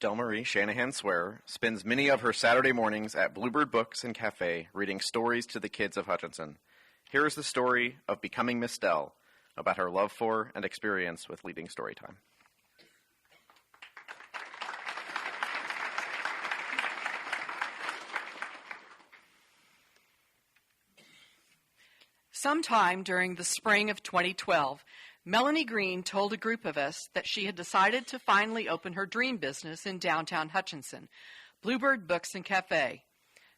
Dell Marie Shanahan Swearer spends many of her Saturday mornings at Bluebird Books Cafe reading stories to the kids of Hutchinson. Here is the story of becoming Miss Dell, about her love for and experience with leading story time. Sometime during the spring of 2012, Melanie Green told a group of us that she had decided to finally open her dream business in downtown Hutchinson, Bluebird Books Cafe.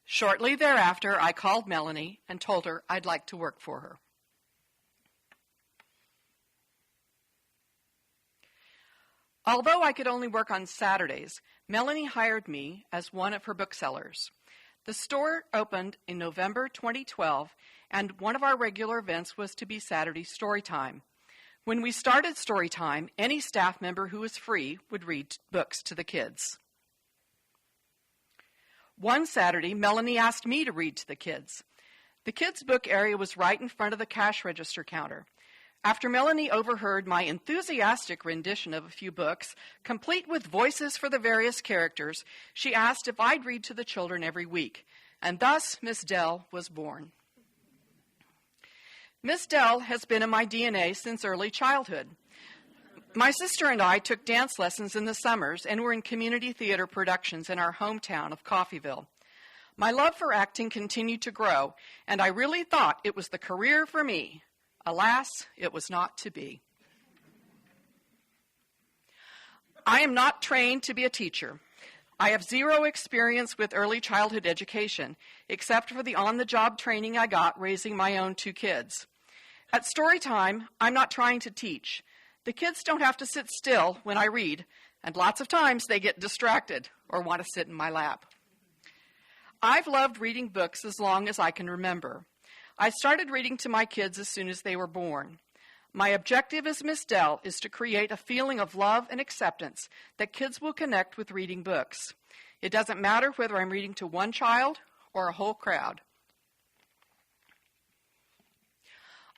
Shortly thereafter, I called Melanie and told her I'd like to work for her. Although I could only work on Saturdays, Melanie hired me as one of her booksellers. The store opened in November 2012, and one of our regular events was to be Saturday Storytime. When we started Storytime, any staff member who was free would read books to the kids. One Saturday, Melanie asked me to read to the kids. The kids' book area was right in front of the cash register counter. After Melanie overheard my enthusiastic rendition of a few books, complete with voices for the various characters, she asked if I'd read to the children every week, and thus Miss Dell was born. Miss Dell has been in my DNA since early childhood. My sister and I took dance lessons in the summers and were in community theater productions in our hometown of Coffeyville. My love for acting continued to grow, and I really thought it was the career for me. Alas, it was not to be. I am not trained to be a teacher. I have zero experience with early childhood education, except for the on-the-job training I got raising my own 2 kids. At Storytime, I'm not trying to teach. The kids don't have to sit still when I read, and lots of times they get distracted or want to sit in my lap. I've loved reading books as long as I can remember. I started reading to my kids as soon as they were born. My objective as Miss Dell is to create a feeling of love and acceptance that kids will connect with reading books. It doesn't matter whether I'm reading to one child or a whole crowd.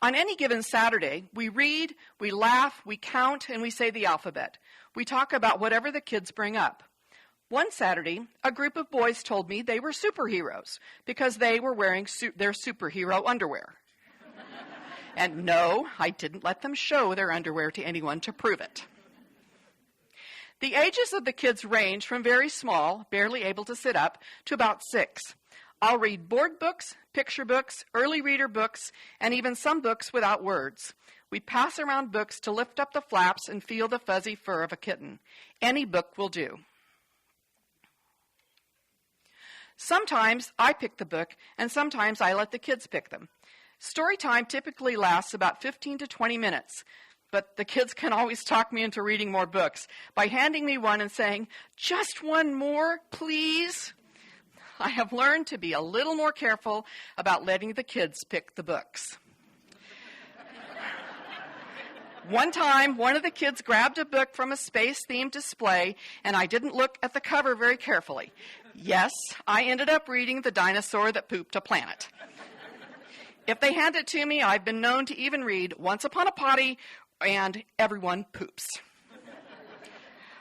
On any given Saturday, we read, we laugh, we count, and we say the alphabet. We talk about whatever the kids bring up. One Saturday, a group of boys told me they were superheroes because they were wearing their superhero underwear. And no, I didn't let them show their underwear to anyone to prove it. The ages of the kids range from very small, barely able to sit up, to about 6. I'll read board books, picture books, early reader books, and even some books without words. We pass around books to lift up the flaps and feel the fuzzy fur of a kitten. Any book will do. Sometimes I pick the book, and sometimes I let the kids pick them. Storytime typically lasts about 15 to 20 minutes, but the kids can always talk me into reading more books by handing me one and saying, "Just one more, please." I have learned to be a little more careful about letting the kids pick the books. One time, one of the kids grabbed a book from a space-themed display, and I didn't look at the cover very carefully. Yes, I ended up reading The Dinosaur That Pooped a Planet. If they hand it to me, I've been known to even read Once Upon a Potty and Everyone Poops.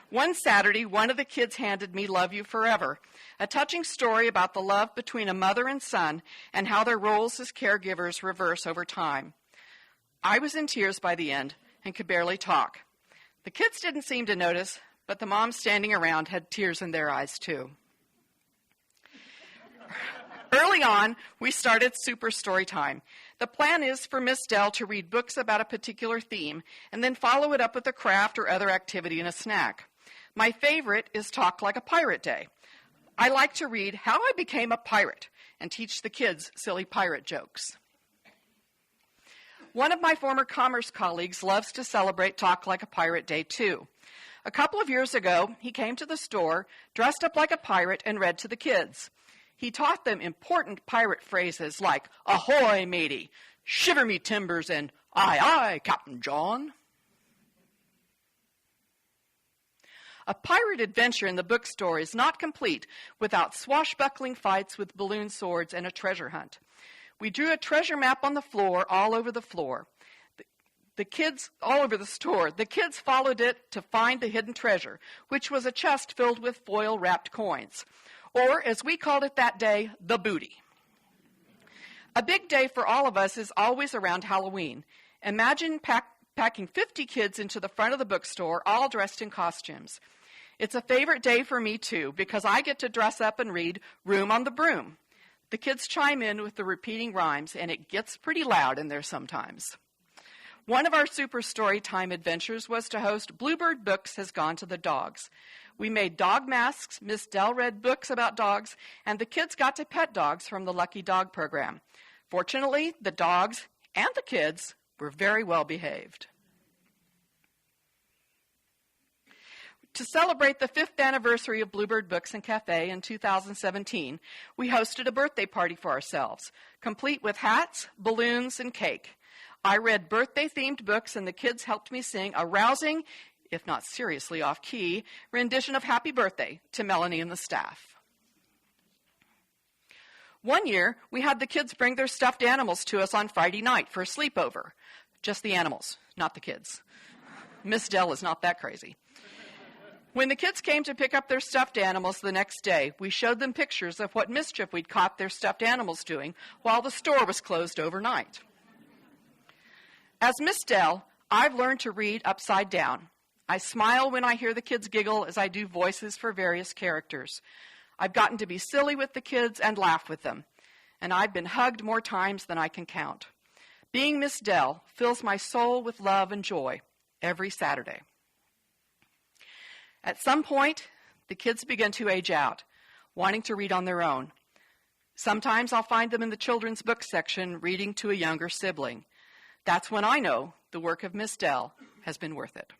One Saturday, one of the kids handed me Love You Forever, a touching story about the love between a mother and son and how their roles as caregivers reverse over time. I was in tears by the end and could barely talk. The kids didn't seem to notice, but the moms standing around had tears in their eyes too. Early on, we started Super Storytime. The plan is for Miss Dell to read books about a particular theme and then follow it up with a craft or other activity and a snack. My favorite is Talk Like a Pirate Day. I like to read How I Became a Pirate and teach the kids silly pirate jokes. One of my former commerce colleagues loves to celebrate Talk Like a Pirate Day too. A couple of years ago, he came to the store, dressed up like a pirate, and read to the kids. He taught them important pirate phrases like, "Ahoy, matey," "Shiver me timbers," and "Aye, aye, Captain John." A pirate adventure in the bookstore is not complete without swashbuckling fights with balloon swords and a treasure hunt. We drew a treasure map on the floor, all over the floor. The kids, all over the store, the kids followed it to find the hidden treasure, which was a chest filled with foil-wrapped coins. Or, as we called it that day, the booty. A big day for all of us is always around Halloween. Imagine packing 50 kids into the front of the bookstore, all dressed in costumes. It's a favorite day for me, too, because I get to dress up and read Room on the Broom. The kids chime in with the repeating rhymes, and it gets pretty loud in there sometimes. One of our super story time adventures was to host Bluebird Books Has Gone to the Dogs. We made dog masks, Miss Dell read books about dogs, and the kids got to pet dogs from the Lucky Dog program. Fortunately, the dogs and the kids were very well behaved. To celebrate the 5th anniversary of Bluebird Books and Cafe in 2017, we hosted a birthday party for ourselves, complete with hats, balloons, and cake. I read birthday-themed books, and the kids helped me sing a rousing, if not seriously off-key, rendition of Happy Birthday to Melanie and the staff. One year, we had the kids bring their stuffed animals to us on Friday night for a sleepover. Just the animals, not the kids. Miss Dell is not that crazy. When the kids came to pick up their stuffed animals the next day, we showed them pictures of what mischief we'd caught their stuffed animals doing while the store was closed overnight. As Miss Dell, I've learned to read upside down. I smile when I hear the kids giggle as I do voices for various characters. I've gotten to be silly with the kids and laugh with them, and I've been hugged more times than I can count. Being Miss Dell fills my soul with love and joy every Saturday. At some point, the kids begin to age out, wanting to read on their own. Sometimes I'll find them in the children's book section reading to a younger sibling. That's when I know the work of Miss Dell has been worth it.